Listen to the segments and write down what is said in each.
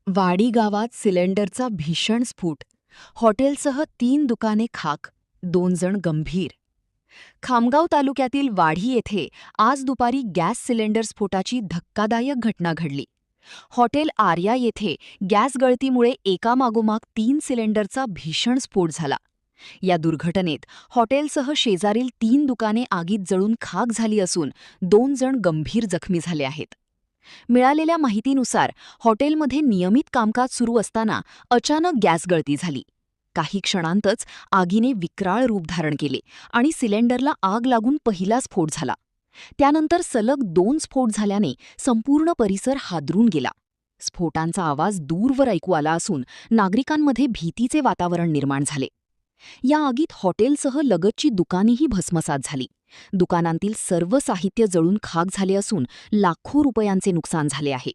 वाडी गावात सिलेंडरचा भीषण स्फोट. हॉटेलसह 3 दुकाने खाक, 2 जण गंभीर. खामगाव तालुक्यातील वाढी येथे आज दुपारी गॅस सिलेंडर स्फोटाची धक्कादायक घटना घडली. हॉटेल आर्या येथे गॅस गळतीमुळे एकामागोमाग 3 सिलेंडरचा भीषण स्फोट झाला. या दुर्घटनेत हॉटेलसह शेजारील 3 दुकाने आगीत जळून खाक झाली असून 2 जण गंभीर जखमी झाले आहेत. मिळालेल्या माहितीनुसार हॉटेलमध्ये नियमित कामकाज सुरू असताना अचानक गॅस गळती झाली. काही क्षणांतच आगीने विक्राळ रूप धारण केले आणि सिलेंडरला आग लागून पहिला स्फोट झाला. त्यानंतर सलग 2 स्फोट झाल्याने संपूर्ण परिसर हादरून गेला. स्फोटांचा आवाज दूरवर ऐकू आला असून नागरिकांमध्ये भीतीचे वातावरण निर्माण झाले. या आगीत हॉटेलसह लगतची दुकानेही भस्मसात झाली. दुकानांतील सर्व साहित्य जळून खाक झाले असून लाखो रुपयांचे नुकसान झाले आहे.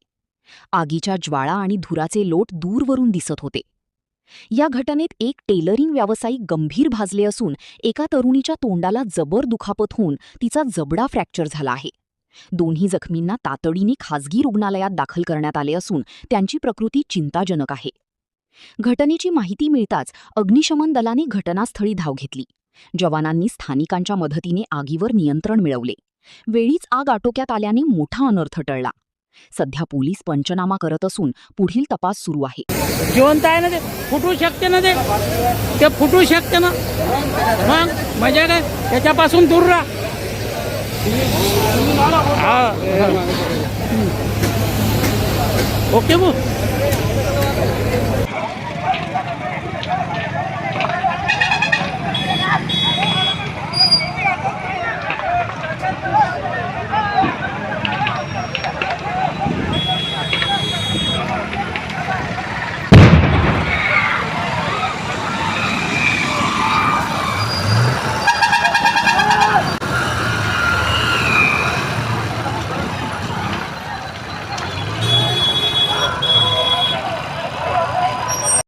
आगीच्या ज्वाळा आणि धुराचे लोट दूरवरून दिसत होते. या घटनेत एक टेलरिंग व्यावसायिक गंभीर भाजले असून एका तरुणीच्या तोंडाला जबर दुखापत होऊन तिचा जबडा फ्रॅक्चर झाला आहे. दोन्ही जखमींना तातडीने खासगी रुग्णालयात दाखल करण्यात आले असून त्यांची प्रकृती चिंताजनक आहे. घटनेची माहिती मिळताच अग्निशमन दलाने घटनास्थळी धाव घेतली. जवानांनी स्थानिकांच्या मदतीने आगीवर नियंत्रण मिळवले. वेळीच आग आटोक्यात आल्याने मोठा अनर्थ टळला. सध्या पोलीस पंचनामा करत असून पुढील तपास सुरू आहे. जिवंत आहे ना, ते फुटू शकते ना, ते फुटू शकते ना. मग मजा काय, त्याच्यापासून दूर राहा. ओके भाऊ.